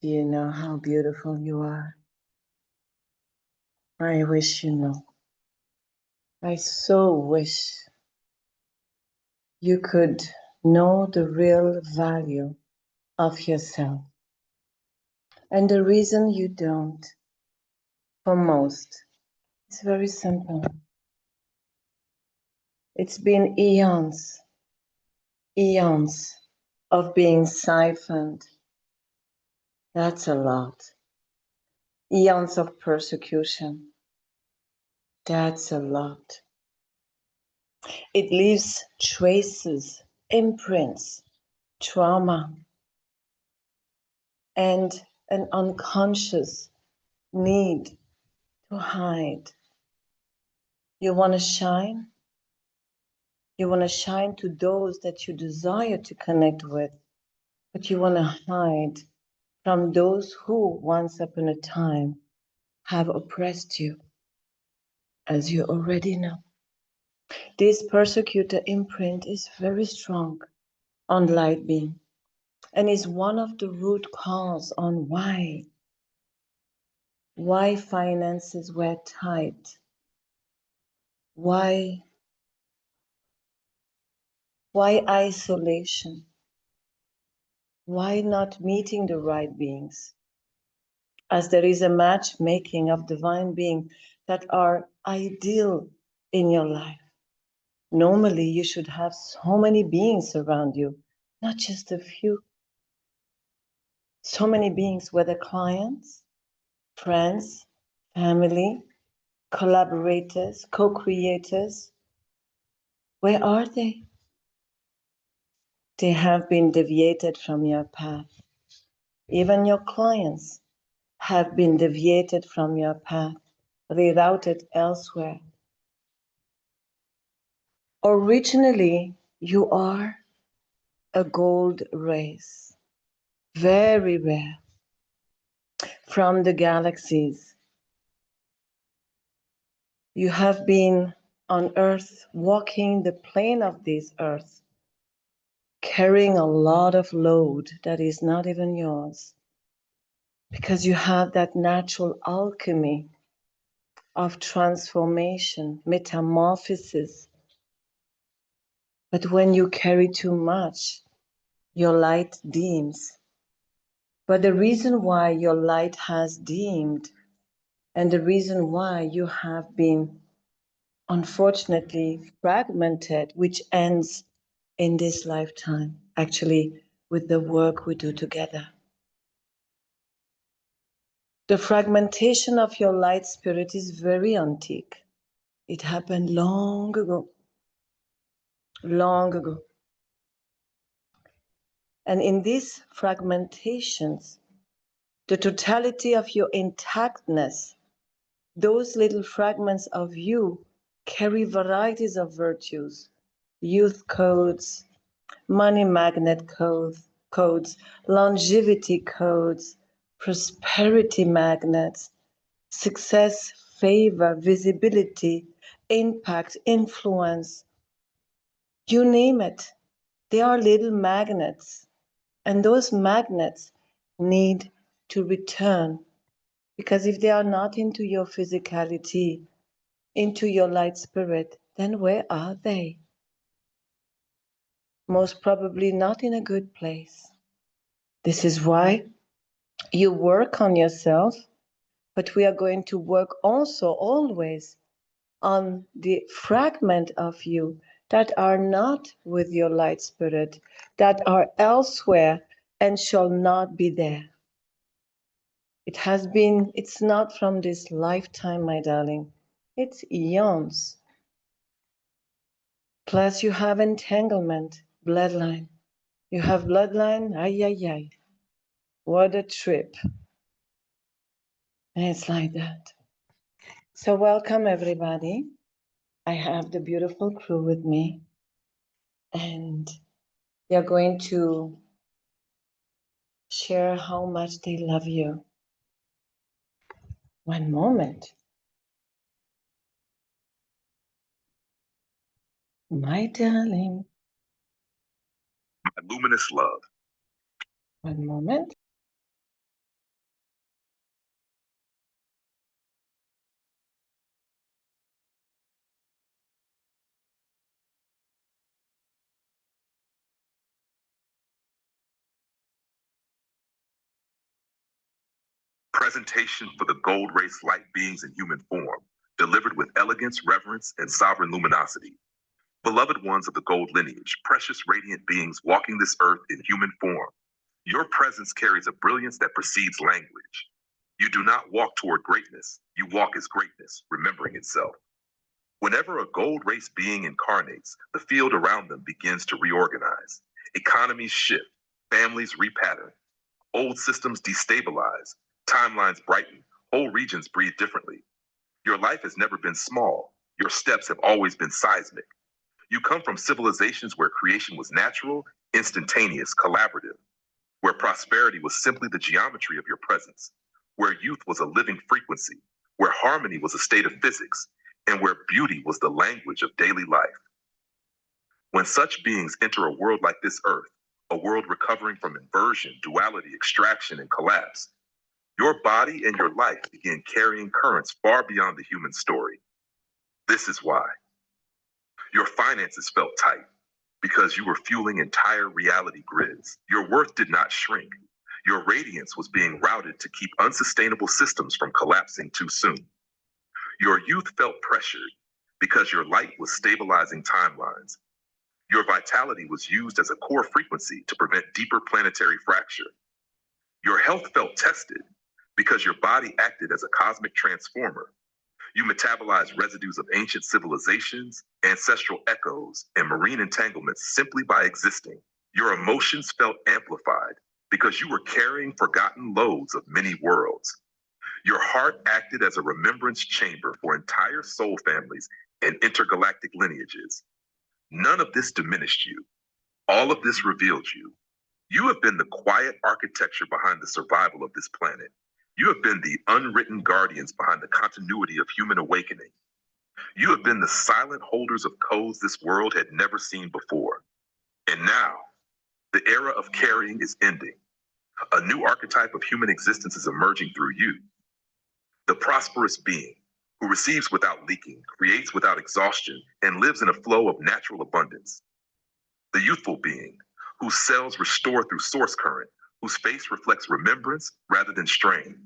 Do you know how beautiful you are? I wish you know. I so wish you could know the real value of yourself. And the reason you don't, for most, it's very simple. It's been eons of being siphoned. That's a lot. Eons of persecution. That's a lot. It leaves traces, imprints, trauma, and an unconscious need to hide. You want to shine? You want to shine to those that you desire to connect with, but you want to hide from those who, once upon a time, have oppressed you, as you already know. This persecutor imprint is very strong on light being and is one of the root cause on why finances were tight, why isolation, why not meeting the right beings, as there is a matchmaking of divine beings that are ideal in your life. Normally, you should have so many beings around you, not just a few. So many beings, whether clients, friends, family, collaborators, co-creators. Where are they? They have been deviated from your path. Even your clients have been deviated from your path, rerouted elsewhere. Originally, you are a gold race, very rare, from the galaxies. You have been on Earth, walking the plane of this Earth, carrying a lot of load that is not even yours, because you have that natural alchemy of transformation, metamorphosis. But when you carry too much, your light dims. But the reason why your light has dimmed, and the reason why you have been unfortunately fragmented, which ends in this lifetime, actually with the work we do together. The fragmentation of your light spirit is very antique. It happened long ago, long ago. And in these fragmentations, the totality of your intactness, those little fragments of you carry varieties of virtues, youth codes, money magnet codes, longevity codes, prosperity magnets, success, favor, visibility, impact, influence, you name it. They are little magnets. And those magnets need to return, because if they are not into your physicality, into your light spirit, then where are they? Most probably not in a good place. This is why you work on yourself, but we are going to work also always on the fragment of you that are not with your light spirit, that are elsewhere and shall not be there. It's not from this lifetime, my darling. It's eons. Plus you have entanglement, bloodline. You have bloodline, ay, ay, ay. What a trip. And it's like that. So welcome everybody. I have the beautiful crew with me, and they're going to share how much they love you. One moment. My darling. My luminous love. One moment. Presentation for the gold race light beings in human form, delivered with elegance, reverence, and sovereign luminosity. Beloved ones of the gold lineage, precious radiant beings walking this earth in human form, your presence carries a brilliance that precedes language. You do not walk toward greatness, you walk as greatness, remembering itself. Whenever a gold race being incarnates, the field around them begins to reorganize. Economies shift, families repattern, old systems destabilize, timelines brighten, whole regions breathe differently. Your life has never been small, your steps have always been seismic. You come from civilizations where creation was natural, instantaneous, collaborative, where prosperity was simply the geometry of your presence, where youth was a living frequency, where harmony was a state of physics, and where beauty was the language of daily life. When such beings enter a world like this earth, a world recovering from inversion, duality, extraction, and collapse, your body and your life begin carrying currents far beyond the human story. This is why. Your finances felt tight because you were fueling entire reality grids. Your worth did not shrink. Your radiance was being routed to keep unsustainable systems from collapsing too soon. Your youth felt pressured because your light was stabilizing timelines. Your vitality was used as a core frequency to prevent deeper planetary fracture. Your health felt tested because your body acted as a cosmic transformer. You metabolized residues of ancient civilizations, ancestral echoes, and marine entanglements simply by existing. Your emotions felt amplified because you were carrying forgotten loads of many worlds. Your heart acted as a remembrance chamber for entire soul families and intergalactic lineages. None of this diminished you. All of this revealed you. You have been the quiet architecture behind the survival of this planet. You have been the unwritten guardians behind the continuity of human awakening. You have been the silent holders of codes this world had never seen before. And now, the era of carrying is ending. A new archetype of human existence is emerging through you. The prosperous being who receives without leaking, creates without exhaustion, and lives in a flow of natural abundance. The youthful being whose cells restore through source current, whose face reflects remembrance rather than strain.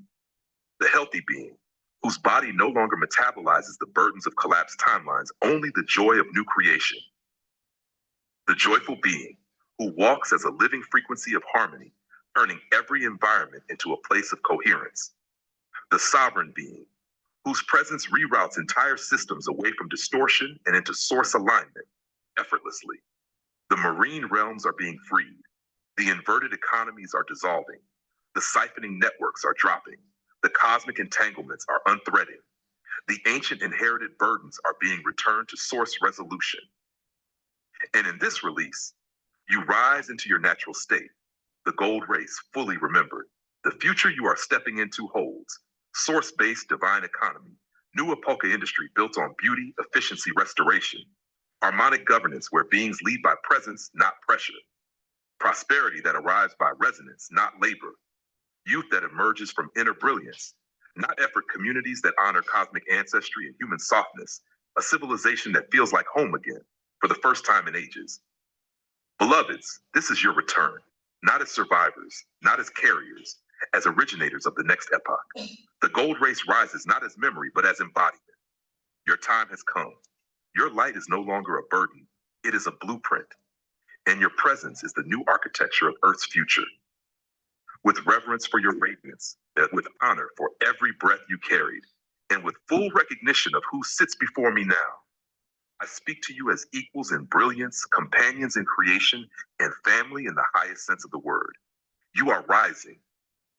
The healthy being whose body no longer metabolizes the burdens of collapsed timelines, only the joy of new creation. The joyful being who walks as a living frequency of harmony, turning every environment into a place of coherence. The sovereign being whose presence reroutes entire systems away from distortion and into source alignment effortlessly. The marine realms are being freed. The inverted economies are dissolving. The siphoning networks are dropping. The cosmic entanglements are unthreading. The ancient inherited burdens are being returned to source resolution. And in this release, you rise into your natural state, the gold race fully remembered. The future you are stepping into holds source-based divine economy, new epocha industry built on beauty, efficiency, restoration, harmonic governance where beings lead by presence, not pressure, prosperity that arrives by resonance, not labor, youth that emerges from inner brilliance, not effort, communities that honor cosmic ancestry and human softness, a civilization that feels like home again for the first time in ages. Beloveds, this is your return, not as survivors, not as carriers, as originators of the next epoch. The gold race rises not as memory, but as embodiment. Your time has come. Your light is no longer a burden. It is a blueprint. And your presence is the new architecture of Earth's future. With reverence for your radiance, with honor for every breath you carried, and with full recognition of who sits before me now, I speak to you as equals in brilliance, companions in creation, and family in the highest sense of the word. You are rising,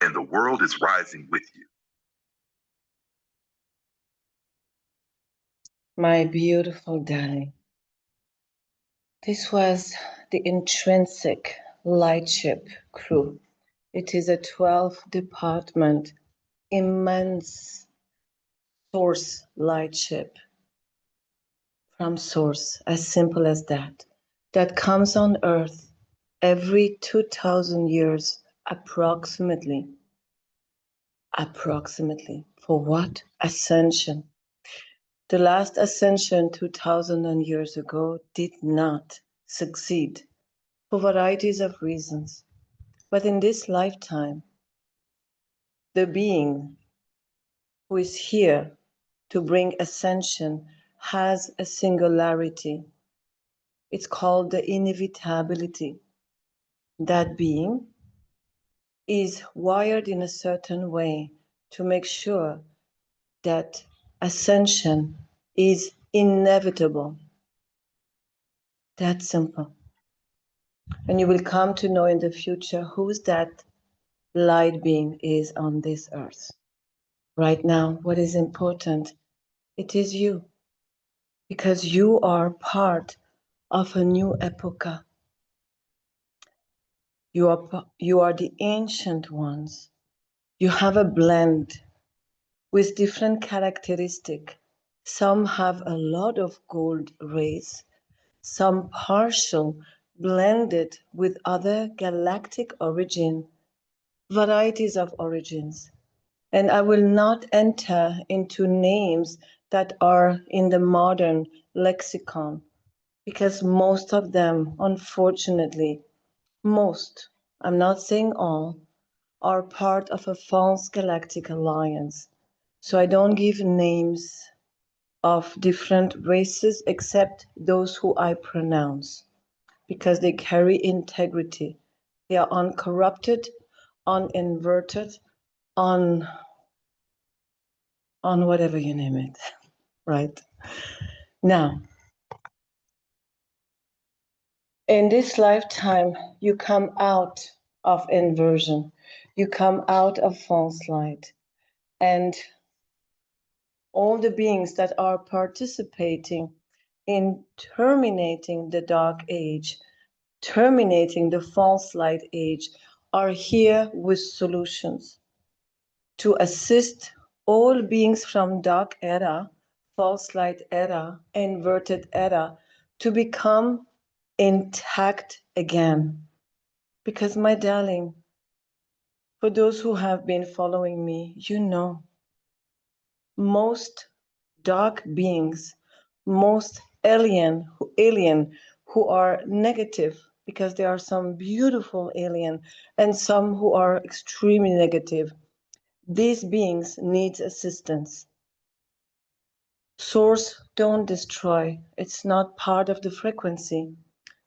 and the world is rising with you. My beautiful darling, this was the Intrinsic Lightship crew. It is a 12-department, immense source lightship from source, as simple as that comes on Earth every 2,000 years approximately. For what? Ascension. The last ascension 2,000 years ago did not succeed for varieties of reasons. But in this lifetime, the being who is here to bring ascension has a singularity. It's called the inevitability. That being is wired in a certain way to make sure that ascension is inevitable. That's simple. And you will come to know in the future who's that light being is on this earth. Right now, what is important, it is you, because you are part of a new epocha. You are the ancient ones. You have a blend with different characteristics. Some have a lot of gold rays, some partial, blended with other galactic origin, varieties of origins. And I will not enter into names that are in the modern lexicon, because most of them, unfortunately, most, I'm not saying all, are part of a false galactic alliance. So I don't give names of different races except those who I pronounce, because they carry integrity. They are uncorrupted, uninverted, on whatever you name it, right? Now, in this lifetime, you come out of inversion, you come out of false light, and all the beings that are participating in terminating the dark age, terminating the false light age, are here with solutions to assist all beings from dark era, false light era, inverted era to become intact again. Because, my darling, for those who have been following me, you know, most dark beings, most alien who are negative, because there are some beautiful alien and some who are extremely negative. These beings need assistance. Source don't destroy. It's not part of the frequency.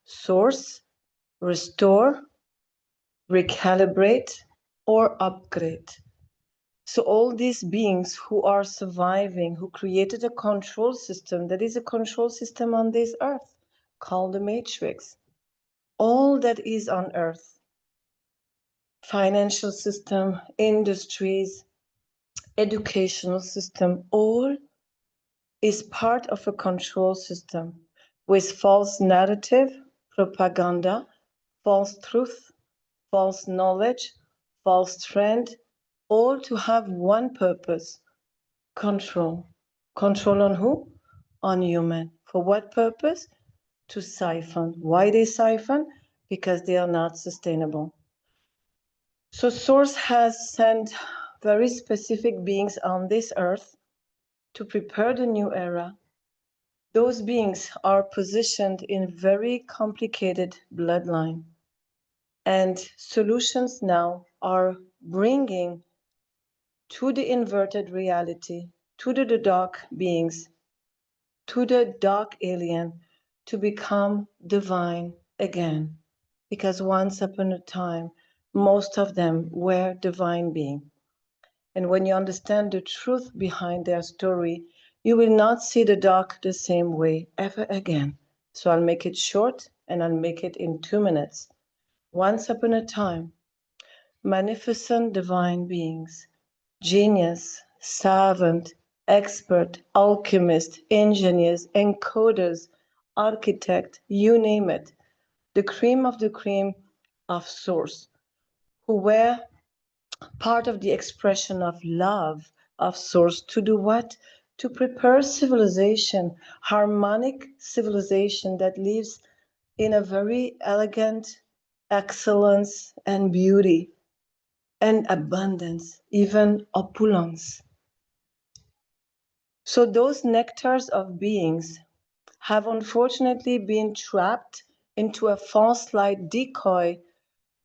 Source, restore, recalibrate, or upgrade. So all these beings who are surviving, who created a control system, that is a control system on this earth, called the Matrix. All that is on earth, financial system, industries, educational system, all is part of a control system with false narrative, propaganda, false truth, false knowledge, false trend, all to have one purpose: control. Control on who? On human. For what purpose? To siphon. Why they siphon? Because they are not sustainable. So Source has sent very specific beings on this earth to prepare the new era. Those beings are positioned in very complicated bloodline. And solutions now are bringing to the inverted reality, to the dark beings, to the dark alien, to become divine again. Because once upon a time, most of them were divine beings. And when you understand the truth behind their story, you will not see the dark the same way ever again. So I'll make it short and I'll make it in 2 minutes. Once upon a time, magnificent divine beings, genius, savant, expert, alchemist, engineers, encoders, architect, you name it, the cream of the cream of Source, who were part of the expression of love of Source to do what? To prepare civilization, harmonic civilization that lives in a very elegant excellence and beauty and abundance, even opulence. So those nectars of beings have unfortunately been trapped into a false light decoy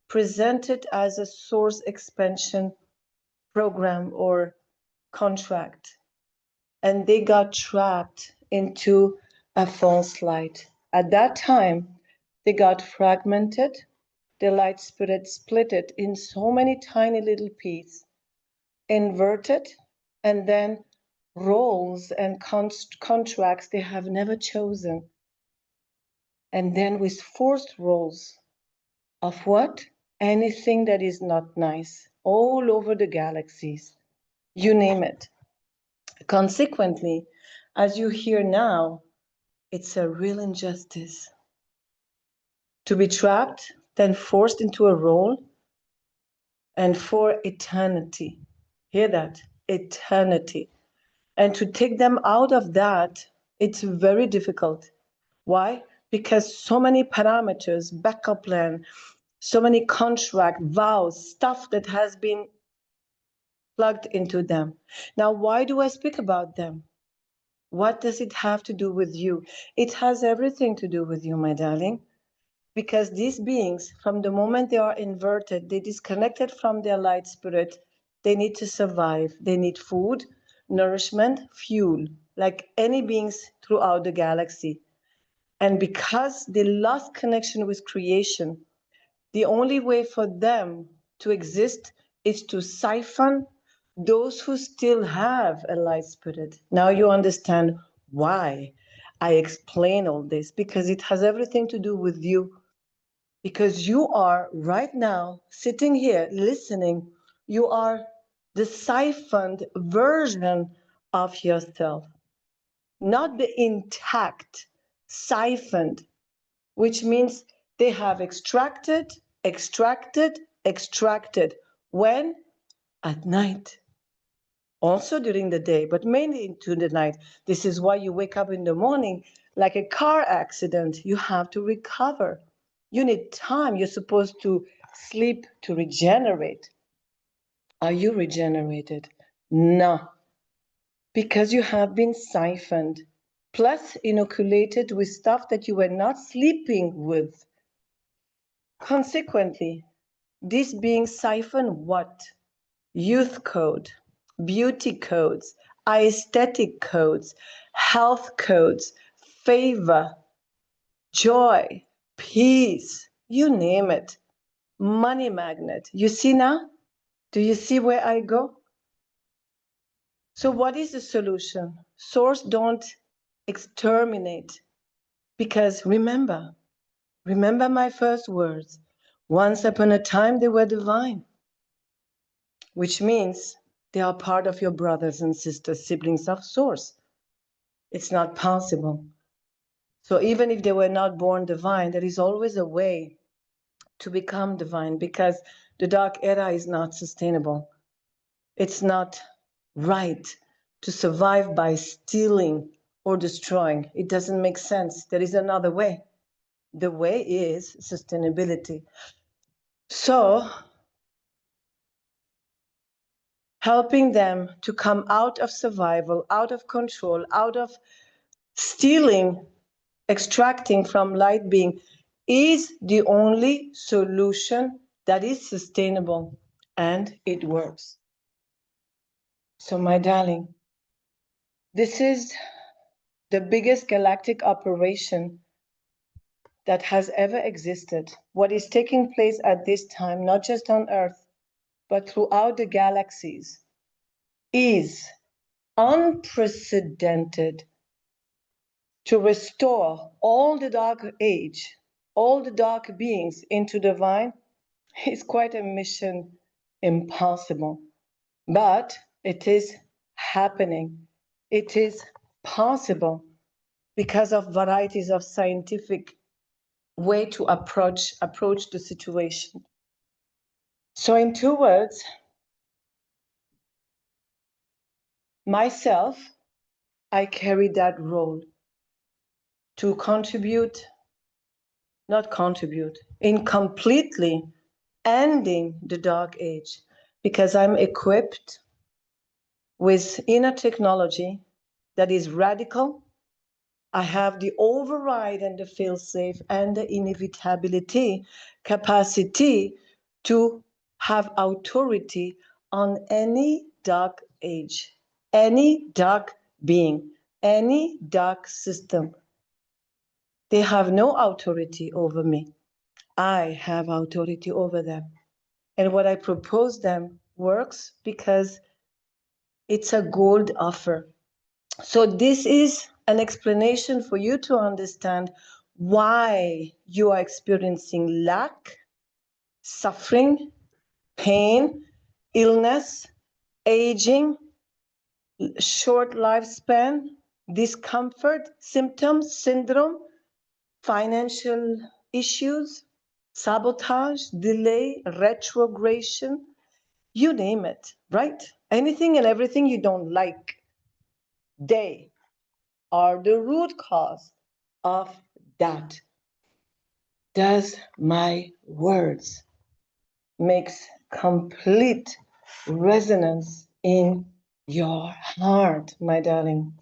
presented as a Source expansion program or contract, and they got trapped into a false light. At that time, they got fragmented. The light spirit split it in so many tiny little pieces, inverted, and then roles and contracts they have never chosen. And then with forced roles of what? Anything that is not nice, all over the galaxies, you name it. Consequently, as you hear now, it's a real injustice to be trapped, then forced into a role, and for eternity. Hear that? Eternity. And to take them out of that, it's very difficult. Why? Because so many parameters, backup plan, so many contract, vows, stuff that has been plugged into them. Now, why do I speak about them? What does it have to do with you? It has everything to do with you, my darling, because these beings, from the moment they are inverted, they disconnected from their light spirit, they need to survive. They need food, nourishment, fuel, like any beings throughout the galaxy. And because they lost connection with creation, the only way for them to exist is to siphon those who still have a light spirit. Now you understand why I explain all this, because it has everything to do with you. Because you are right now sitting here listening, you are the siphoned version of yourself, not the intact, siphoned, which means they have extracted, extracted, extracted. When? At night. Also during the day, but mainly into the night. This is why you wake up in the morning like a car accident. You have to recover. You need time. You're supposed to sleep to regenerate. Are you regenerated? No, because you have been siphoned, plus inoculated with stuff that you were not sleeping with. Consequently, this being siphoned what? Youth code, beauty codes, aesthetic codes, health codes, favor, joy, peace, you name it. Money magnet. You see now? Do you see where I go? So what is the solution? Source don't exterminate. Because remember my first words. Once upon a time they were divine, which means they are part of your brothers and sisters, siblings of source. It's not possible. So even if they were not born divine, there is always a way to become divine, because the dark era is not sustainable. It's not right to survive by stealing or destroying. It doesn't make sense. There is another way. The way is sustainability. So helping them to come out of survival, out of control, out of stealing, extracting from light being is the only solution that is sustainable, and it works. So my darling, this is the biggest galactic operation that has ever existed. What is taking place at this time, not just on Earth, but throughout the galaxies, is unprecedented to restore all the dark age, all the dark beings into divine is quite a mission impossible. But it is happening. It is possible because of varieties of scientific way to approach the situation. So in 2 words, myself, I carry that role to in completely ending the dark age, because I'm equipped with inner technology that is radical. I have the override and the fail-safe and the inevitability capacity to have authority on any dark age, any dark being, any dark system. They have no authority over me. I have authority over them. And what I propose them works because it's a gold offer. So this is an explanation for you to understand why you are experiencing lack, suffering, pain, illness, aging, short lifespan, discomfort, symptoms, syndrome, financial issues, sabotage, delay, retrogression, you name it, right? Anything and everything you don't like, they are the root cause of that. Does my words makes complete resonance in your heart, my darling?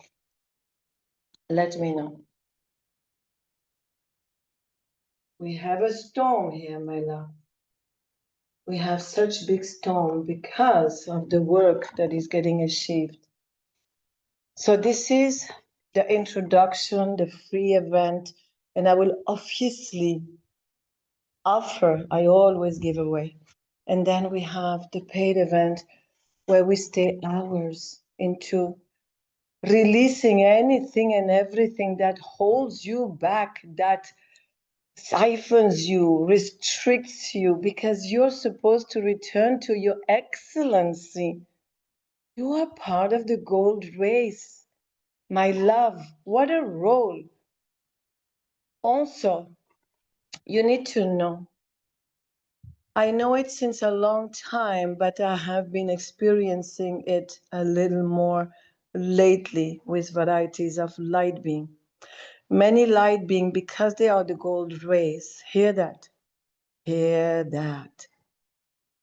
Let me know. We have a storm here, my love. We have such big storm because of the work that is getting achieved. So this is the introduction, the free event, and I will obviously offer, I always give away. And then we have the paid event where we stay hours into releasing anything and everything that holds you back, that siphons you, restricts you, because you're supposed to return to your excellency. You are part of the gold race. My love, what a role. Also, you need to know, I know it since a long time, but I have been experiencing it a little more lately with varieties of light being. Many light being, because they are the gold rays, hear that, hear that.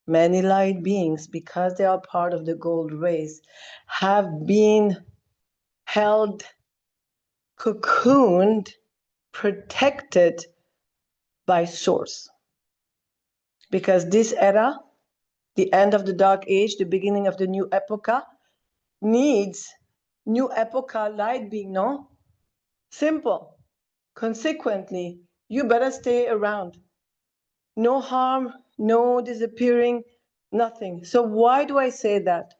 Many light beings, because they are part of the gold rays, have been held, cocooned, protected by Source. Because this era, the end of the dark age, the beginning of the new epocha, needs new epocha light being, no? Simple. Consequently, you better stay around. No harm, no disappearing, nothing. So why do I say that?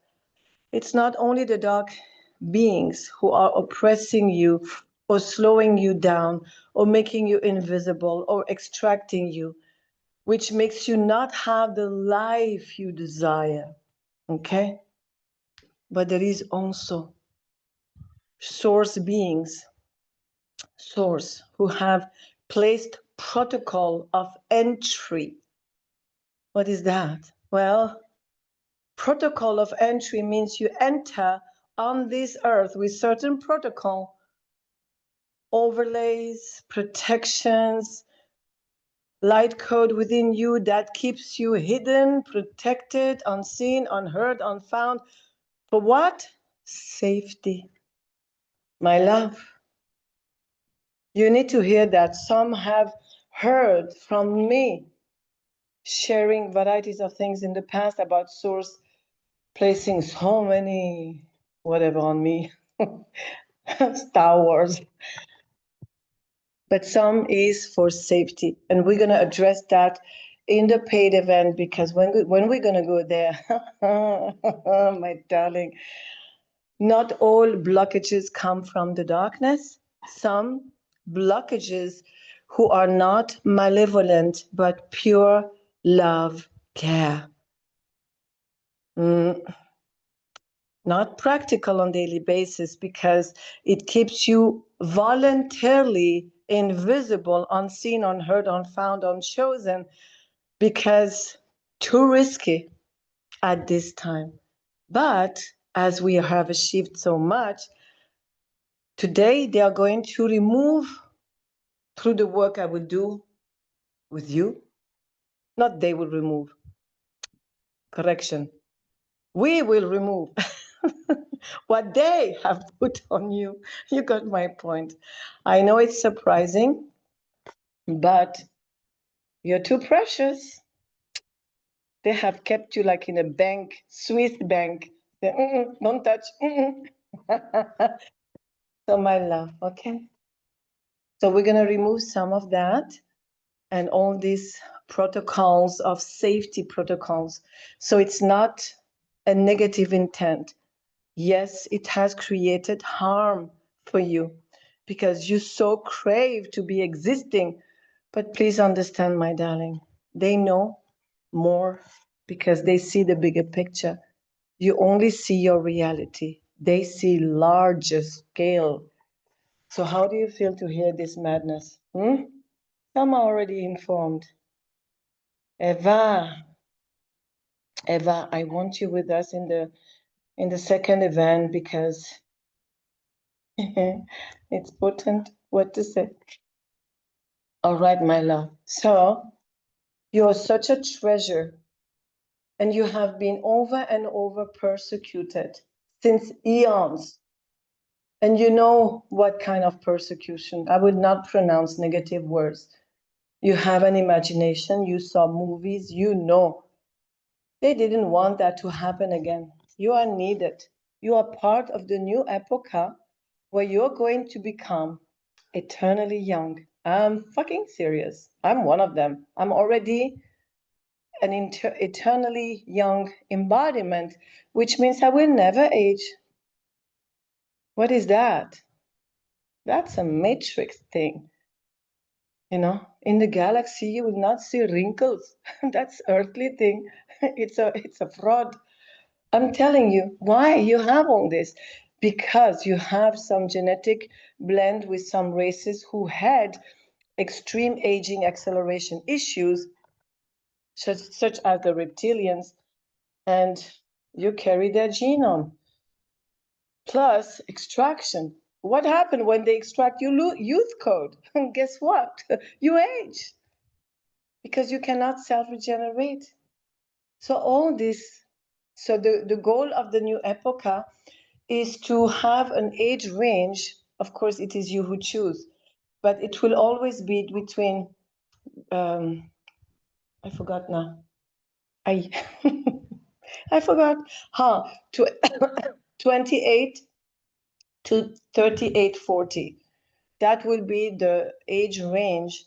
It's not only the dark beings who are oppressing you or slowing you down or making you invisible or extracting you, which makes you not have the life you desire, okay? But there is also source beings, source, who have placed protocol of entry. What is that? Well, protocol of entry means you enter on this earth with certain protocol, overlays, protections, light code within you that keeps you hidden, protected, unseen, unheard, unfound. For what? Safety. My love, you need to hear that. Some have heard from me sharing varieties of things in the past about Source placing so many whatever on me, Star Wars. But some is for safety. And we're going to address that in the paid event, because when we're going to go there, my darling, not all blockages come from the darkness. Some blockages who are not malevolent, but pure love, care. Not practical on daily basis, because it keeps you voluntarily invisible, unseen, unheard, unfound, unchosen, because too risky at this time. But as we have achieved so much, today they are going to remove, through the work I will do with you, not they will remove, correction, we will remove what they have put on you. You got my point. I know it's surprising, but you're too precious. They have kept you like in a bank, Swiss bank. Don't touch. So my love, okay? So we're going to remove some of that and all these protocols of safety protocols. So it's not a negative intent. Yes, it has created harm for you because you so crave to be existing. But please understand, my darling, they know more because they see the bigger picture. You only see your reality. They see larger scale. So how do you feel to hear this madness? Some are already informed. Eva, I want you with us in the second event because it's potent what to say. All right, my love. So you're such a treasure and you have been over and over persecuted since eons. And you know what kind of persecution. I would not pronounce negative words. You have an imagination, you saw movies, you know. They didn't want that to happen again. You are needed. You are part of the new epocha where you're going to become eternally young. I'm fucking serious. I'm one of them. I'm already an eternally young embodiment, which means I will never age. What is that? That's a matrix thing. You know, in the galaxy, you will not see wrinkles. That's earthly thing. It's a fraud. I'm telling you why you have all this. Because you have some genetic blend with some races who had extreme aging acceleration issues, such as the reptilians, and you carry their genome. Plus extraction. What happened when they extract your youth code? And guess what? You age because you cannot self-regenerate. So all this, so the goal of the new epocha is to have an age range. Of course, it is you who choose, but it will always be between, I forgot now. I, I forgot. Huh, 28 to 38, 40. That will be the age range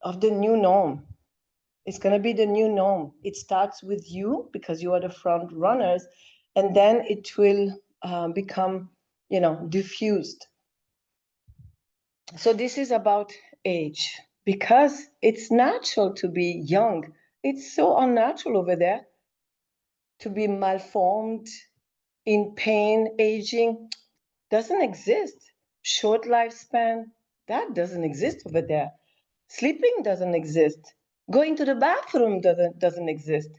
of the new norm. It's going to be the new norm. It starts with you because you are the front runners, and then it will become, diffused. So this is about age because it's natural to be young. It's so unnatural over there to be malformed, in pain, aging. Doesn't exist. Short lifespan, that doesn't exist over there. Sleeping doesn't exist. Going to the bathroom doesn't exist.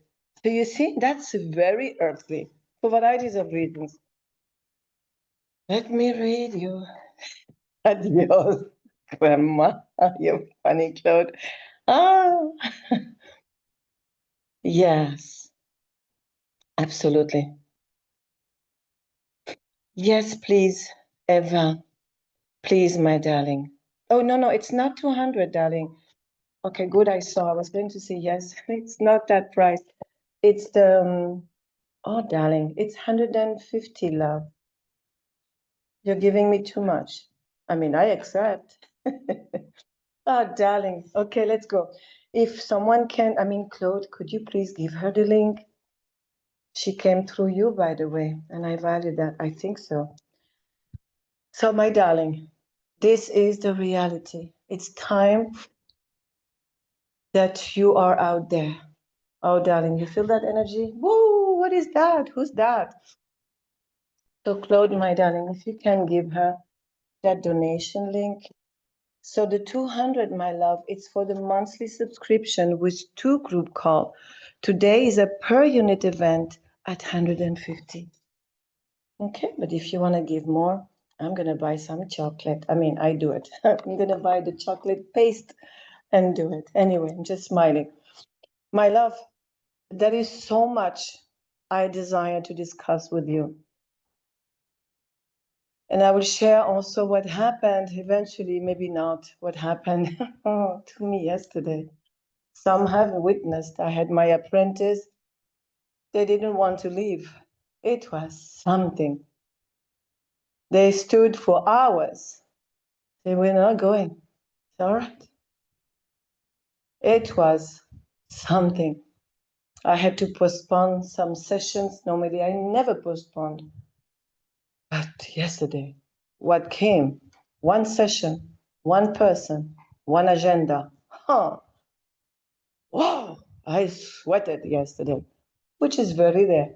So you see, that's very earthly for varieties of reasons. Let me read you. Adios, Grandma. You funny, Claude. Ah, yes, absolutely. Yes, please, Eva. Please, my darling. Oh, no, it's not 200, darling. Okay, good, I saw. I was going to say yes. It's not that price. It's the, oh, darling, it's 150, love. You're giving me too much. I mean, I accept. Oh, darling. Okay, let's go. If someone can, Claude, could you please give her the link? She came through you, by the way, and I value that. I think so. So, my darling, this is the reality. It's time that you are out there. Oh, darling, you feel that energy? Whoa, what is that? Who's that? So, Claude, my darling, if you can give her that donation link. So the 200, my love, it's for the monthly subscription with 2 group call. Today is a per unit event at 150. Okay, but if you want to give more, I'm going to buy some chocolate. I do it. I'm going to buy the chocolate paste and do it. Anyway, I'm just smiling. My love, there is so much I desire to discuss with you. And I will share also what happened eventually, maybe not what happened to me yesterday. Some have witnessed. I had my apprentice, they didn't want to leave. It was something. They stood for hours. They were not going. It's all right. It was something. I had to postpone some sessions. Normally, I never postponed. But yesterday, what came? One session, one person, one agenda. Huh. Wow, I sweated yesterday, which is very rare.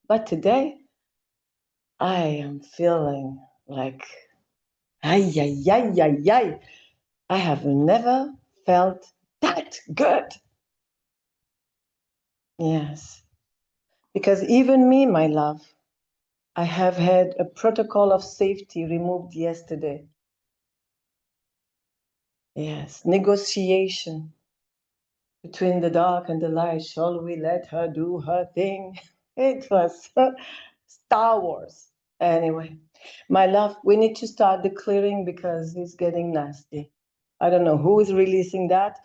But today, I am feeling like, ay, ay, ay, ay, ay. I have never felt that good. Yes, because even me, my love, I have had a protocol of safety removed yesterday. Yes, negotiation between the dark and the light. Shall we let her do her thing? It was Star Wars. Anyway, my love, we need to start the clearing because it's getting nasty. I don't know who is releasing that,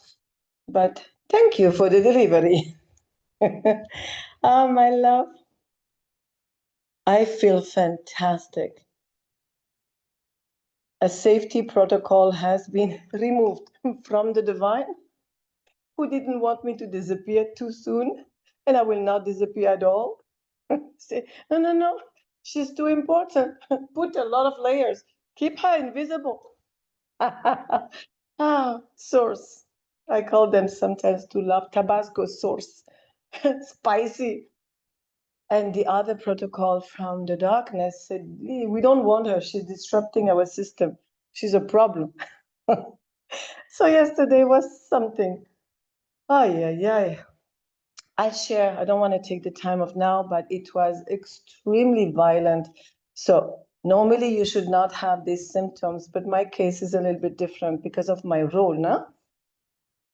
but thank you for the delivery. My love, I feel fantastic. A safety protocol has been removed from the divine who didn't want me to disappear too soon, and I will not disappear at all. Say, no, no, no, she's too important. Put a lot of layers. Keep her invisible. Source. I call them sometimes to love Tabasco source. Spicy. And the other protocol from the darkness said, we don't want her. She's disrupting our system. She's a problem. So yesterday was something. Ay, ay, ay. I share, I don't want to take the time of now, but it was extremely violent. So normally you should not have these symptoms, but my case is a little bit different because of my role, no?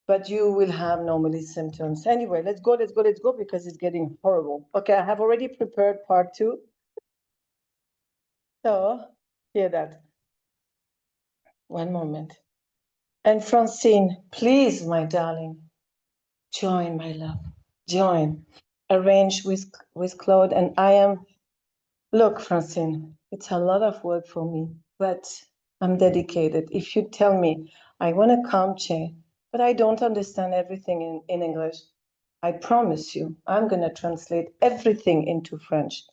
But you will have normally symptoms. Anyway, let's go because it's getting horrible. Okay, I have already prepared part 2. So hear that. One moment. And Francine, please, my darling, join, my love. Join. Arrange with Claude. And I am, look, Francine, it's a lot of work for me, but I'm dedicated. If you tell me, I want to come, Che, but I don't understand everything in English, I promise you, I'm going to translate everything into French.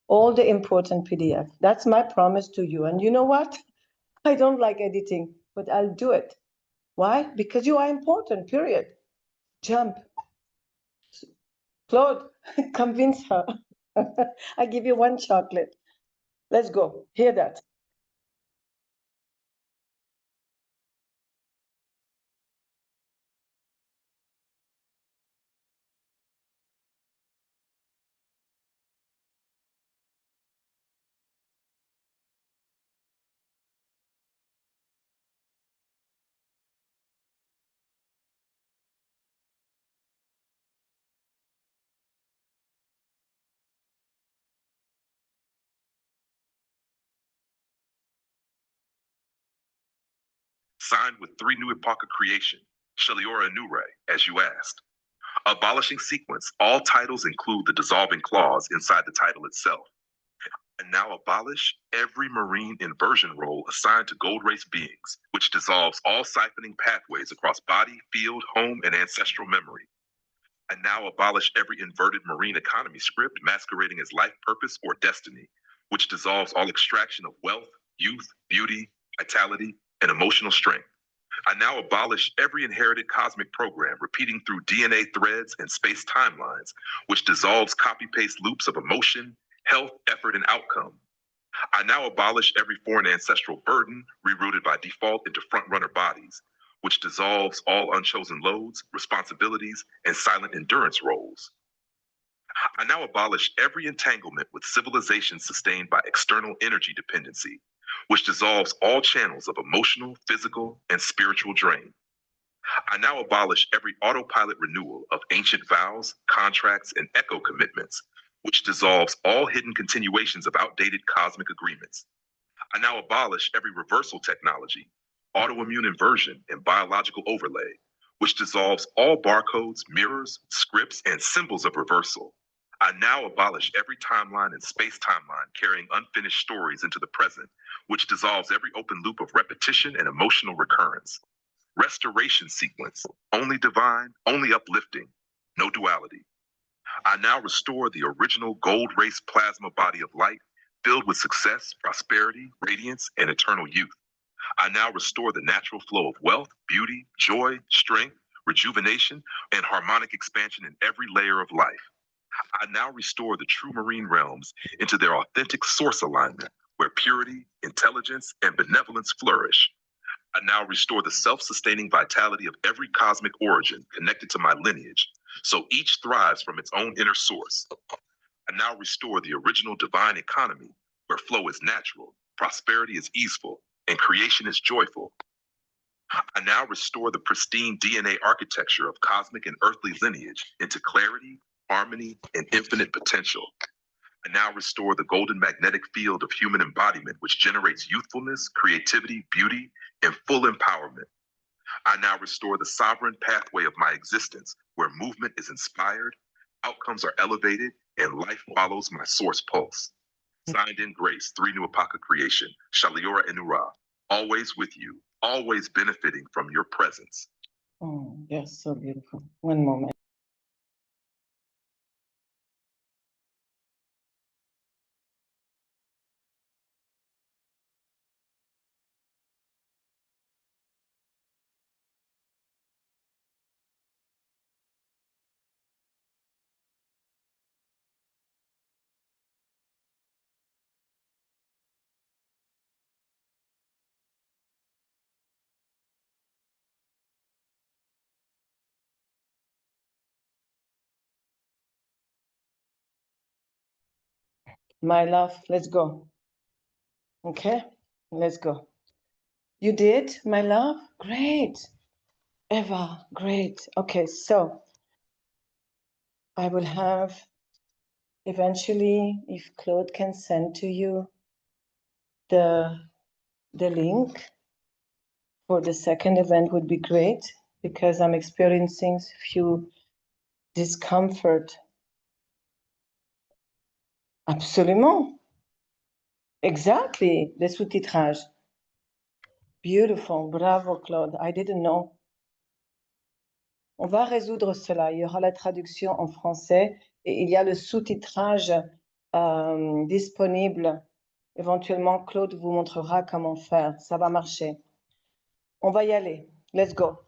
All the important PDF. That's my promise to you. And you know what? I don't like editing, but I'll do it. Why? Because you are important, period. Jump. Claude, convince her. I give you one chocolate. Let's go. Hear that. Signed with 3 New Epocha creation, Shaliora Nure, as you asked. Abolishing sequence, all titles include the dissolving clause inside the title itself. And now abolish every marine inversion role assigned to gold race beings, which dissolves all siphoning pathways across body, field, home, and ancestral memory. And now abolish every inverted marine economy script masquerading as life purpose or destiny, which dissolves all extraction of wealth, youth, beauty, vitality, and emotional strength. I now abolish every inherited cosmic program repeating through DNA threads and space timelines, which dissolves copy-paste loops of emotion, health, effort, and outcome. I now abolish every foreign ancestral burden rerouted by default into front-runner bodies, which dissolves all unchosen loads, responsibilities, and silent endurance roles. I now abolish every entanglement with civilization sustained by external energy dependency, which dissolves all channels of emotional, physical, and spiritual drain. I now abolish every autopilot renewal of ancient vows, contracts, and echo commitments, which dissolves all hidden continuations of outdated cosmic agreements. I now abolish every reversal technology, autoimmune inversion, and biological overlay, which dissolves all barcodes, mirrors, scripts, and symbols of reversal. I now abolish every timeline and space timeline carrying unfinished stories into the present, which dissolves every open loop of repetition and emotional recurrence. Restoration sequence, only divine, only uplifting, no duality. I now restore the original gold race plasma body of light, filled with success, prosperity, radiance, and eternal youth. I now restore the natural flow of wealth, beauty, joy, strength, rejuvenation, and harmonic expansion in every layer of life. I now restore the true marine realms into their authentic source alignment, where purity, intelligence, and benevolence flourish. I now restore the self-sustaining vitality of every cosmic origin connected to my lineage, so each thrives from its own inner source. I now restore the original divine economy, where flow is natural, prosperity is easeful, and creation is joyful. I now restore the pristine DNA architecture of cosmic and earthly lineage into clarity, harmony, and infinite potential. I now restore the golden magnetic field of human embodiment, which generates youthfulness, creativity, beauty, and full empowerment. I now restore the sovereign pathway of my existence, where movement is inspired, outcomes are elevated, and life follows my source pulse. Signed in grace, 3 New Apaka creation, Shaliora Enura, always with you, always benefiting from your presence. Oh, yes, so beautiful. One moment. My love, let's go. Okay, let's go. You did, my love? Great. Eva, great. Okay, so I will have eventually, if Claude can send to you the link for the second event would be great, because I'm experiencing few discomfort. Absolument. Exactly, the sous-titrage. Beautiful, bravo Claude, I didn't know. On va résoudre cela, il y aura la traduction en français et il y a le sous-titrage disponible. Éventuellement, Claude vous montrera comment faire, ça va marcher. On va y aller, let's go.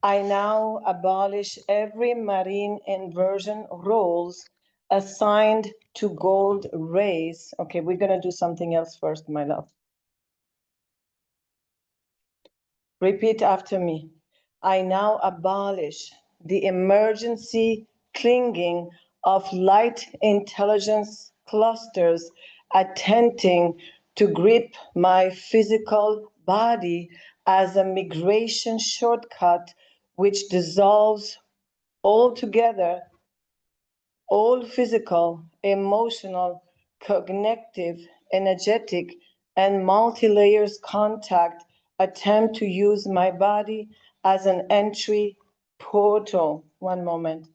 I now abolish every marine inversion roles assigned to gold race. Okay, we're gonna do something else first, my love. Repeat after me. I now abolish the emergency clinging of light intelligence clusters attempting to grip my physical body as a migration shortcut which dissolves altogether all physical, emotional, cognitive, energetic, and multi-layers contact attempt to use my body as an entry portal. One moment.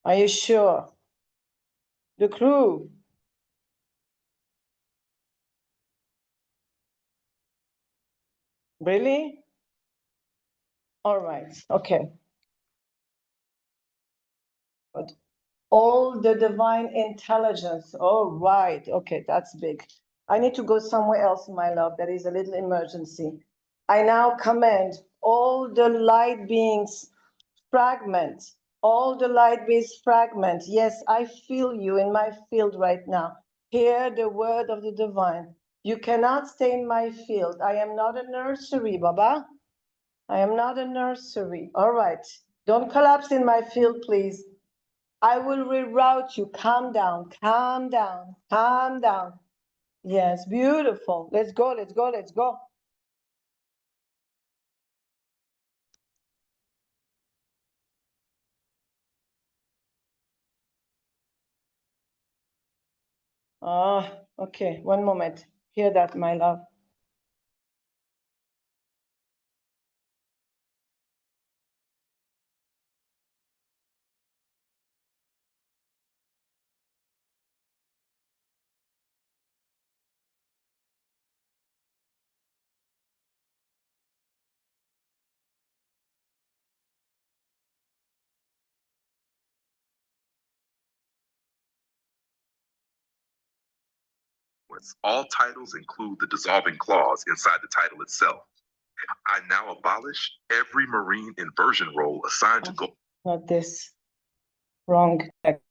Are you sure? The crew. Really? All right. Okay. Good. All the divine intelligence. All right. Okay, that's big. I need to go somewhere else, my love. There is a little emergency. I now command all the light beings fragment, all the light beings fragment. Yes, I feel you in my field right now. Hear the word of the divine. You cannot stay in my field. I am not a nursery, Baba. I am not a nursery. All right. Don't collapse in my field, please. I will reroute you. Calm down, calm down, calm down. Yes, beautiful. Let's go, let's go, let's go. Ah, okay, one moment. Hear that, my love. All titles include the dissolving clause inside the title itself. I now abolish every Marine inversion role assigned to go. Not this. Wrong text.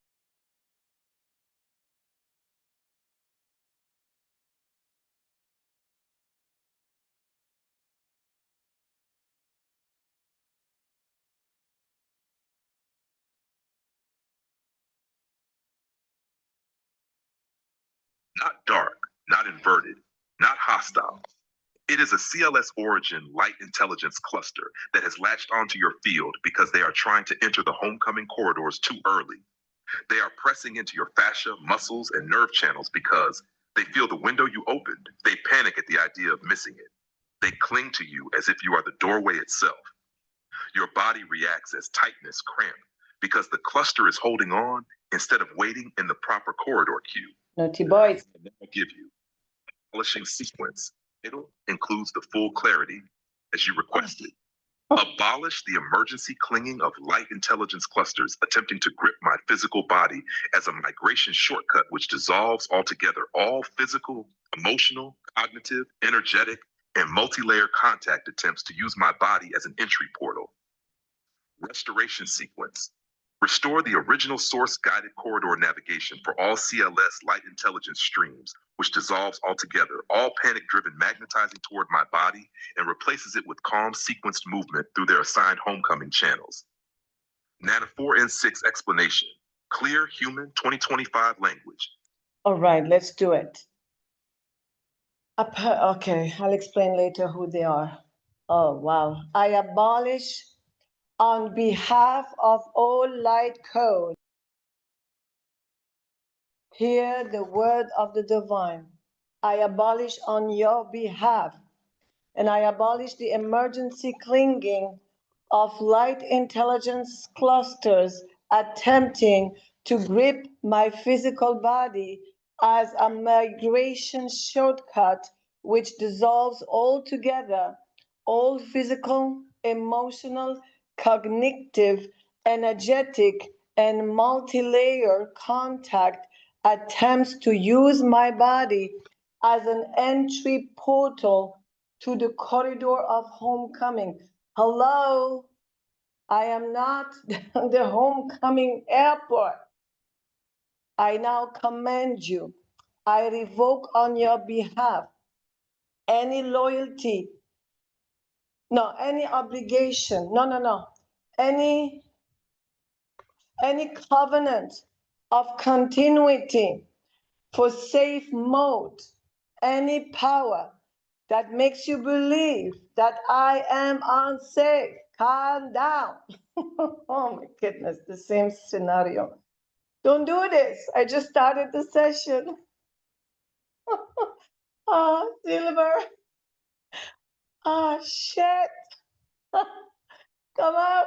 Not dark, not inverted, not hostile. It is a CLS origin light intelligence cluster that has latched onto your field because they are trying to enter the homecoming corridors too early. They are pressing into your fascia, muscles, and nerve channels because they feel the window you opened. They panic at the idea of missing it. They cling to you as if you are the doorway itself. Your body reacts as tightness, cramp, because the cluster is holding on instead of waiting in the proper corridor queue. Naughty boys. I give you polishing sequence. It includes the full clarity as you requested. Abolish the emergency clinging of light intelligence clusters attempting to grip my physical body as a migration shortcut which dissolves altogether all physical, emotional, cognitive, energetic, and multi-layer contact attempts to use my body as an entry portal. Restoration sequence. Restore the original source guided corridor navigation for all CLS light intelligence streams, which dissolves altogether, all panic driven magnetizing toward my body and replaces it with calm sequenced movement through their assigned homecoming channels. Nana 4N6 explanation. Clear human 2025 language. All right, let's do it. Okay, I'll explain later who they are. Oh, wow. I abolish on behalf of all light code. Hear the word of the divine. I abolish on your behalf, and I abolish the emergency clinging of light intelligence clusters attempting to grip my physical body as a migration shortcut which dissolves altogether all physical, emotional, cognitive, energetic, and multi-layer contact attempts to use my body as an entry portal to the corridor of homecoming. Hello, I am not the homecoming airport. I now command you. I revoke on your behalf any loyalty, no, any obligation, no, any covenant of continuity for safe mode, any power that makes you believe that I am unsafe. Calm down. Oh my goodness, the same scenario. Don't do this. I just started the session. Oh, Silver. Oh, shit. Come out.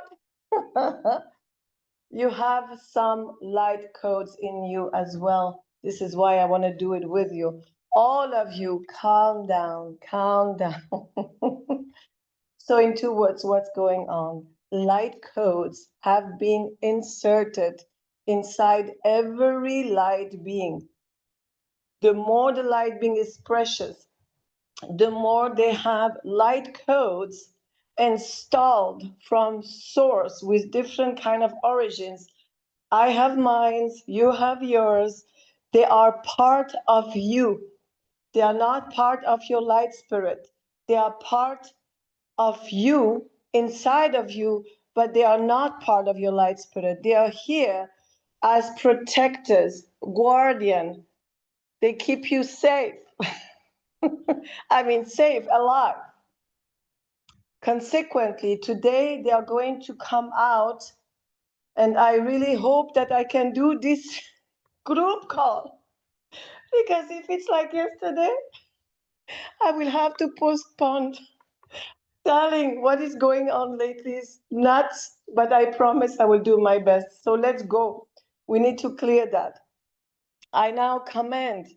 You have some light codes in you as well. This is why I want to do it with you. All of you, calm down, calm down. So in 2 words, what's going on? Light codes have been inserted inside every light being. The more the light being is precious, the more they have light codes installed from source with different kind of origins. I have mine, you have yours. They are part of you. They are not part of your light spirit. They are part of you, inside of you, but they are not part of your light spirit. They are here as protectors, guardian. They keep you safe. I mean, safe, alive. Consequently, today they are going to come out, and I really hope that I can do this group call, because if it's like yesterday, I will have to postpone. Darling, what is going on lately is nuts, but I promise I will do my best. So let's go. We need to clear that. I now command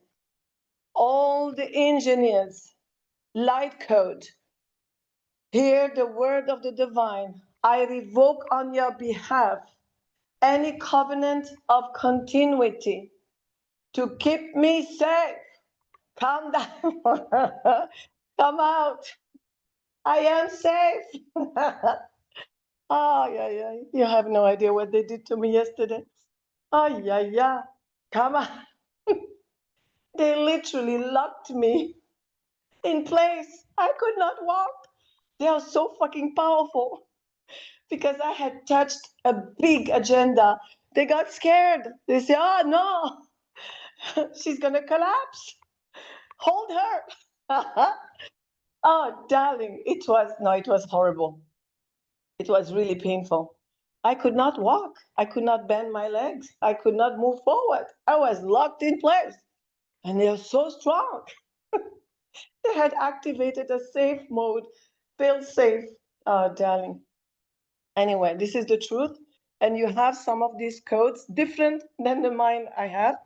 all the engineers, light code, hear the word of the divine. I revoke on your behalf any covenant of continuity to keep me safe. Calm down. Come out. I am safe. Oh, yeah, yeah. You have no idea what they did to me yesterday. Oh, yeah, yeah. Come on. They literally locked me in place. I could not walk. They are so fucking powerful because I had touched a big agenda. They got scared. They say, oh, no, she's going to collapse. Hold her. Oh, darling, it was horrible. It was really painful. I could not walk. I could not bend my legs. I could not move forward. I was locked in place. And they are so strong. They had activated a safe mode, feel safe. Oh, darling. Anyway, this is the truth. And you have some of these codes different than the mine I have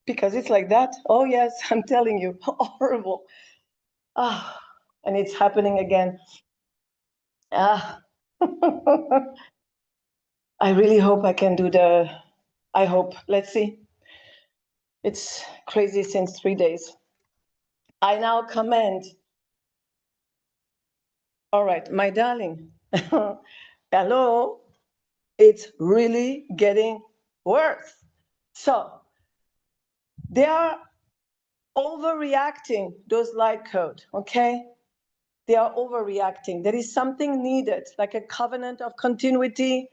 because it's like that. Oh, yes, I'm telling you, horrible. Ah, and it's happening again. Ah. I really hope I can do I hope. Let's see. It's crazy since 3 days. I now command. All right, my darling. Hello. It's really getting worse. So they are overreacting, those light code, okay? They are overreacting. There is something needed, like a covenant of continuity.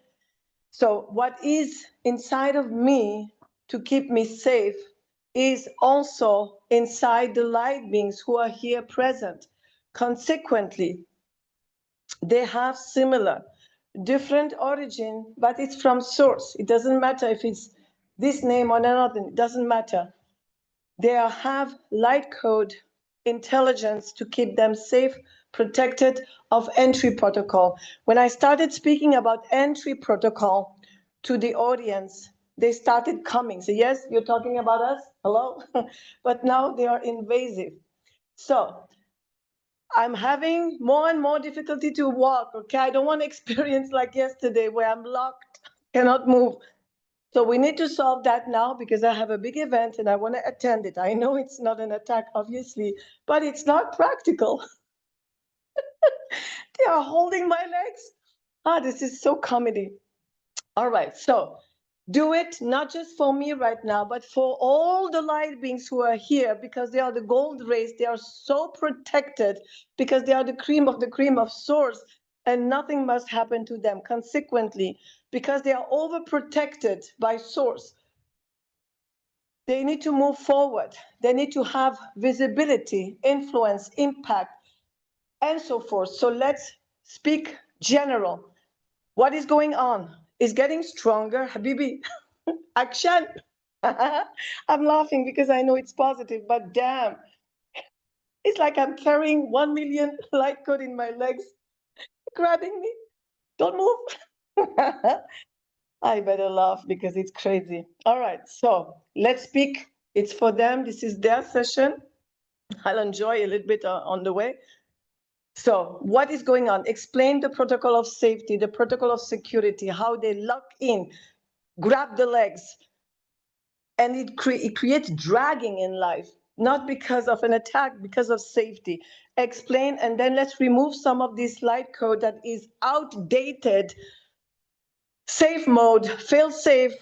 So what is inside of me to keep me safe is also inside the light beings who are here present. Consequently, they have similar, different origin, but it's from source. It doesn't matter if it's this name or another, it doesn't matter. They have light code intelligence to keep them safe, protected of entry protocol. When I started speaking about entry protocol to the audience, they started coming. So yes, you're talking about us, hello? But now they are invasive. So I'm having more and more difficulty to walk, okay? I don't want to experience like yesterday where I'm locked, cannot move. So we need to solve that now because I have a big event and I want to attend it. I know it's not an attack, obviously, but it's not practical. They are holding my legs. Ah, this is so comedy. All right, so do it not just for me right now, but for all the light beings who are here because they are the gold race. They are so protected because they are the cream of source, and nothing must happen to them. Consequently, because they are overprotected by source, they need to move forward. They need to have visibility, influence, impact, and so forth. So let's speak general. What is going on? Is getting stronger, Habibi. Action. I'm laughing because I know it's positive, but damn, it's like I'm carrying 1 million light code in my legs, grabbing me. Don't move. I better laugh because it's crazy. All right, so let's speak. It's for them. This is their session. I'll enjoy a little bit on the way. So what is going on? Explain the protocol of safety, the protocol of security, how they lock in, grab the legs, and it creates dragging in life, not because of an attack, because of safety. Explain, and then let's remove some of this light code that is outdated, safe mode, fail safe,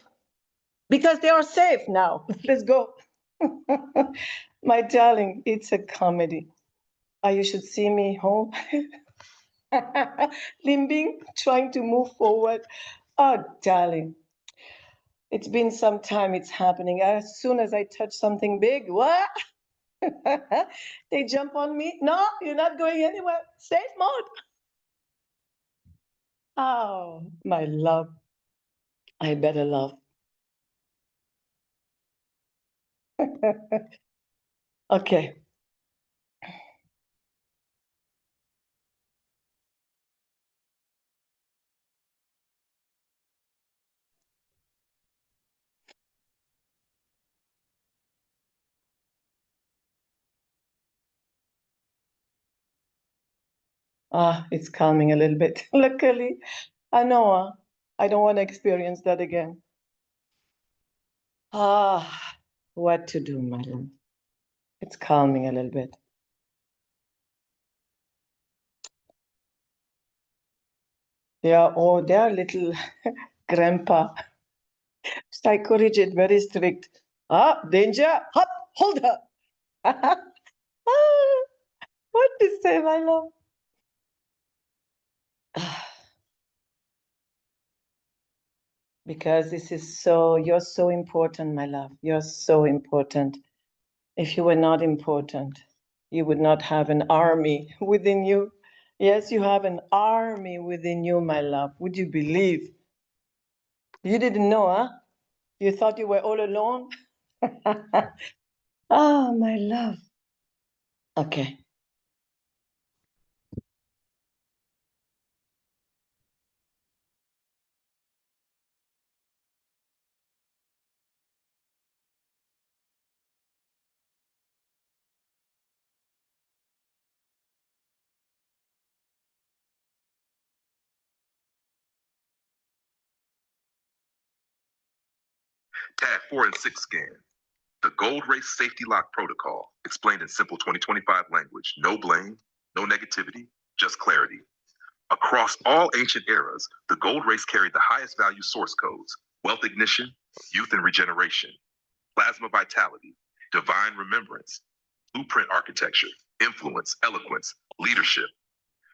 because they are safe now. Let's go. My darling, it's a comedy. You should see me home. Limbing, trying to move forward. Oh, darling. It's been some time it's happening. As soon as I touch something big, what? They jump on me. No, you're not going anywhere. Safe mode. Oh, my love. I better love. Okay. It's calming a little bit. Luckily, I know I don't want to experience that again. What to do, my love? It's calming a little bit. Yeah, oh, they're little grandpa. Psycho-rigid, very strict. Danger! Hop, hold her! What to say, my love? Because you're so important, my love. You're so important. If you were not important, you would not have an army within you. Yes, you have an army within you, my love. Would you believe? You didn't know, huh? You thought you were all alone? My love. Okay. Tag 4 and 6 scan. The Gold Race Safety Lock Protocol, explained in simple 2025 language. No blame, no negativity, just clarity. Across all ancient eras, the Gold Race carried the highest value source codes: wealth ignition, youth and regeneration, plasma vitality, divine remembrance, blueprint architecture, influence, eloquence, leadership.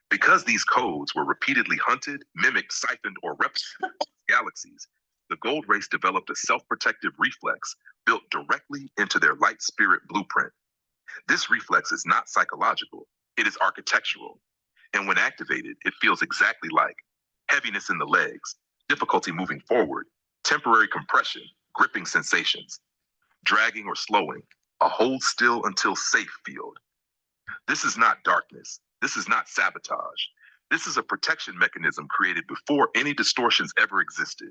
Because these codes were repeatedly hunted, mimicked, siphoned, or replicated across galaxies, the Gold Race developed a self-protective reflex built directly into their light spirit blueprint. This reflex is not psychological, it is architectural. And when activated, it feels exactly like heaviness in the legs, difficulty moving forward, temporary compression, gripping sensations, dragging or slowing, a hold still until safe field. This is not darkness. This is not sabotage. This is a protection mechanism created before any distortions ever existed.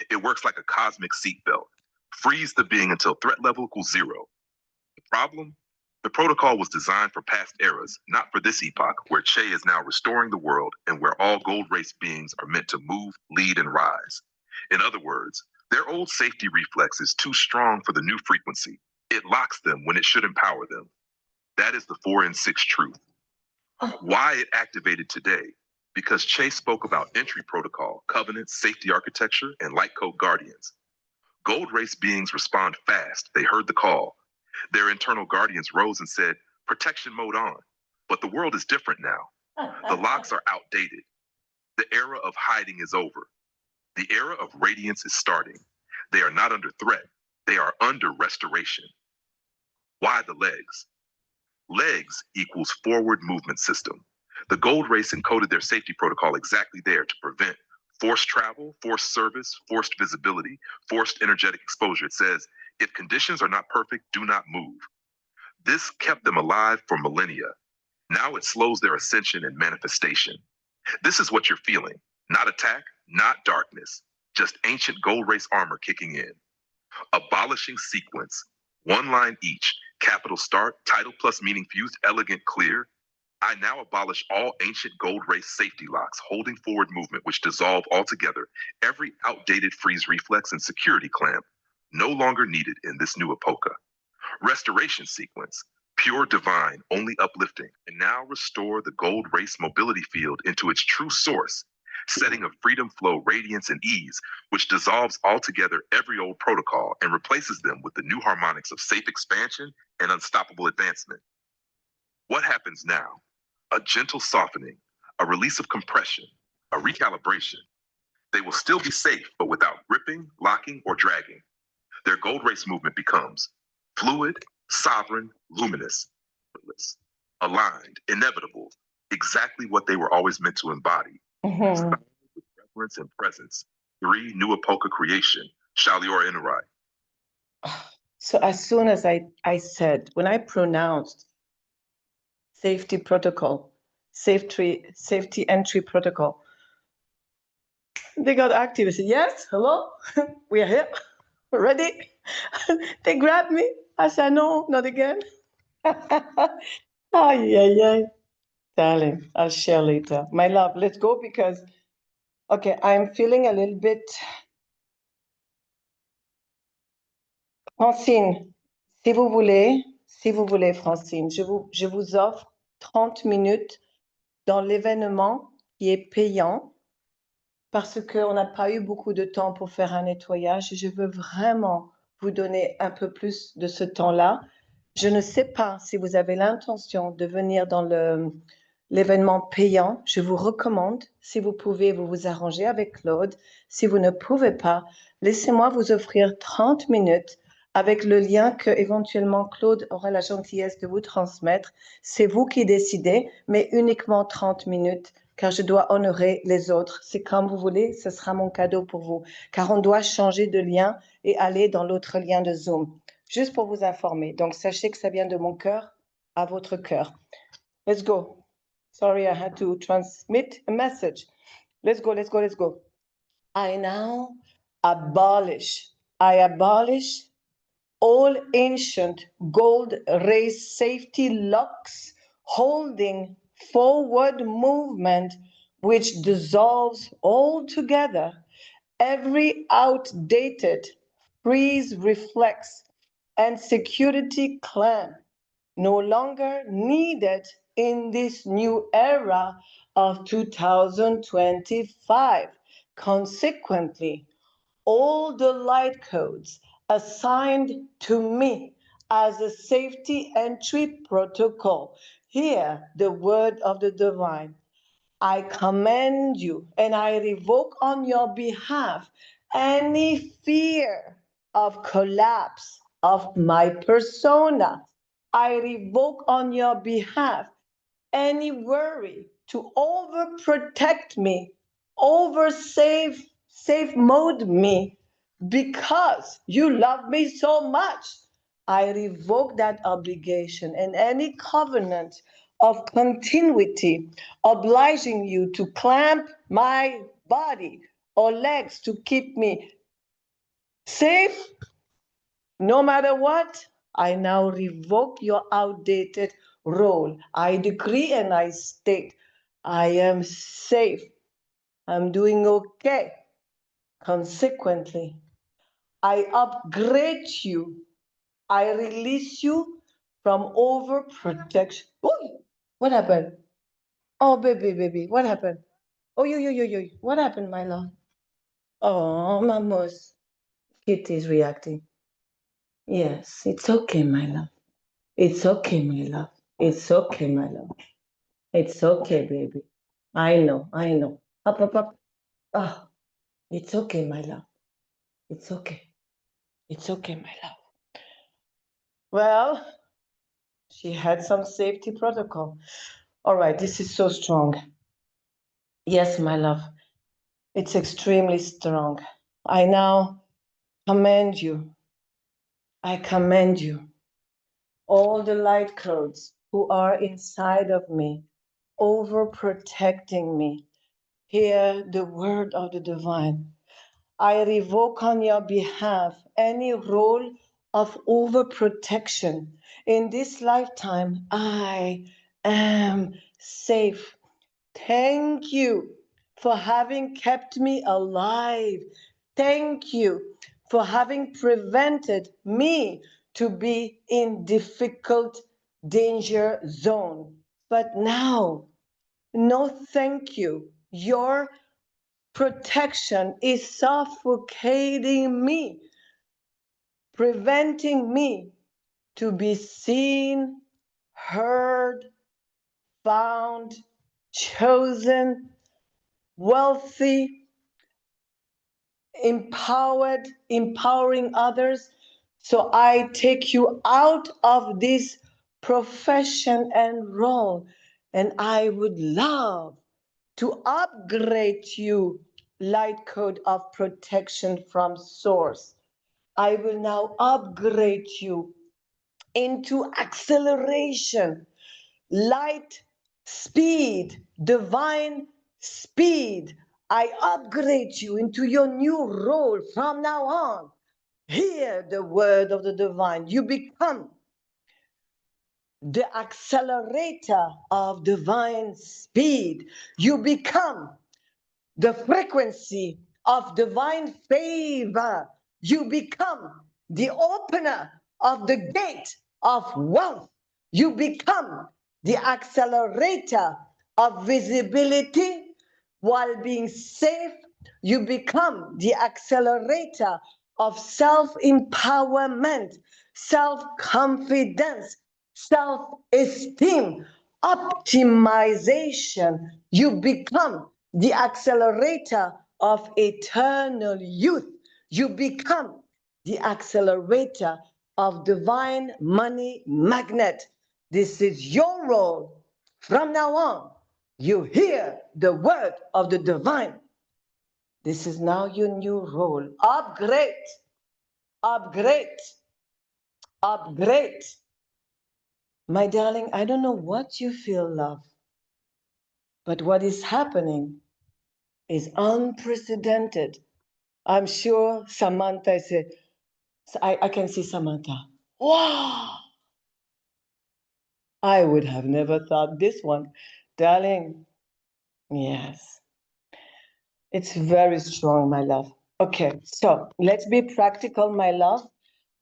It works like a cosmic seatbelt. Freeze the being until threat level equals 0. The problem? The protocol was designed for past eras, not for this epoch, where Che is now restoring the world and where all Gold Race beings are meant to move, lead, and rise. In other words, their old safety reflex is too strong for the new frequency. It locks them when it should empower them. That is the 4 and 6 truth. Why it activated today? Because Che spoke about entry protocol, covenants, safety architecture, and light code guardians. Gold Race beings respond fast. They heard the call. Their internal guardians rose and said, protection mode on. But the world is different now. The locks are outdated. The era of hiding is over. The era of radiance is starting. They are not under threat. They are under restoration. Why the legs? Legs equals forward movement system. The Gold Race encoded their safety protocol exactly there to prevent forced travel, forced service, forced visibility, forced energetic exposure. It says, if conditions are not perfect, do not move. This kept them alive for millennia. Now it slows their ascension and manifestation. This is what you're feeling. Not attack, not darkness, just ancient Gold Race armor kicking in. Abolishing sequence, one line each, capital start, title plus meaning fused, elegant, clear. I now abolish all ancient Gold Race safety locks, holding forward movement, which dissolve altogether every outdated freeze reflex and security clamp, no longer needed in this new epocha. Restoration sequence, pure divine, only uplifting, and now restore the Gold Race mobility field into its true source, setting of freedom, flow, radiance, and ease, which dissolves altogether every old protocol and replaces them with the new harmonics of safe expansion and unstoppable advancement. What happens now? A gentle softening, a release of compression, a recalibration. They will still be safe, but without gripping, locking, or dragging. Their Gold Race movement becomes fluid, sovereign, luminous, aligned, inevitable, exactly what they were always meant to embody. Mhm. With reverence and presence. 3, New Epocha creation, Shalior Inurai. So as soon as I said, when I pronounced safety protocol, safety entry protocol, they got active. I said, yes, hello, we are here, we're ready. They grabbed me. I said, no, not again. Ay, ay, ay. Darling, I'll share later. My love, let's go because, okay, I'm feeling a little bit. Francine, si vous voulez, Francine, je vous offre 30 minutes dans l'événement qui est payant parce qu'on n'a pas eu beaucoup de temps pour faire un nettoyage. Je veux vraiment vous donner un peu plus de ce temps-là. Je ne sais pas si vous avez l'intention de venir dans l'événement payant. Je vous recommande, si vous pouvez, vous vous arranger avec Claude. Si vous ne pouvez pas, laissez-moi vous offrir 30 minutes avec le lien que éventuellement Claude aura la gentillesse de vous transmettre. C'est vous qui décidez, mais uniquement 30 minutes, car je dois honorer les autres. C'est comme vous voulez, ce sera mon cadeau pour vous, car on doit changer de lien et aller dans l'autre lien de Zoom. Juste pour vous informer. Donc, sachez que ça vient de mon cœur à votre cœur. Let's go. Sorry, I had to transmit a message. Let's go, let's go, let's go. I now abolish all ancient gold race safety locks holding forward movement which dissolves altogether every outdated freeze reflex and security clamp no longer needed in this new era of 2025. Consequently, all the light codes assigned to me as a safety entry protocol. Hear the word of the divine. I commend you and I revoke on your behalf any fear of collapse of my persona. I revoke on your behalf any worry to overprotect me, safe mode me, because you love me so much. I revoke that obligation and any covenant of continuity obliging you to clamp my body or legs to keep me safe no matter what. I now revoke your outdated role. I decree and I state, I am safe. I'm doing okay. Consequently, I upgrade you. I release you from overprotection. Oh, what happened? Oh, baby, what happened? Oh, yo. What happened, my love? Oh, Mamos. Kitty is reacting. Yes, it's okay, my love. It's okay, my love. It's okay, my love. It's okay, baby. I know. Up. Oh, it's okay, my love. It's okay. It's okay, my love. Well, she had some safety protocol. All right, this is so strong. Yes, my love. It's extremely strong. I now commend you. I commend you. All the light codes who are inside of me, overprotecting me. Hear the word of the divine. I revoke on your behalf any role of overprotection. In this lifetime, I am safe. Thank you for having kept me alive. Thank you for having prevented me to be in difficult danger zone. But now, no thank you. Your protection is suffocating me, preventing me to be seen, heard, found, chosen, wealthy, empowered, empowering others. So I take you out of this profession and role, and I would love to upgrade you, light code of protection from source. I will now upgrade you into acceleration, light, speed, divine speed. I upgrade you into your new role from now on. Hear the word of the divine. You become the accelerator of divine speed. You become the frequency of divine favor. You become the opener of the gate of wealth. You become the accelerator of visibility while being safe. You become the accelerator of self-empowerment, self-confidence, self-esteem, optimization. You become the accelerator of eternal youth. You become the accelerator of divine money magnet. This is your role. From now on, you hear the word of the divine. This is now your new role. Upgrade, upgrade, upgrade. My darling, I don't know what you feel, love, but what is happening is unprecedented. I'm sure Samantha said, I can see Samantha. Wow! I would have never thought this one. Darling, yes. It's very strong, my love. Okay, so let's be practical, my love.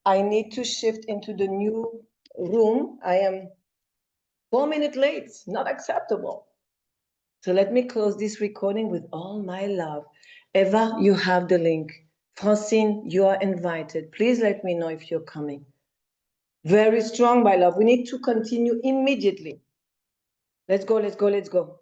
I need to shift into the new room. I am 4 minutes late, not acceptable. So let me close this recording with all my love. Eva, you have the link. Francine, you are invited. Please let me know if you're coming. Very strong, my love. We need to continue immediately. Let's go, let's go, let's go.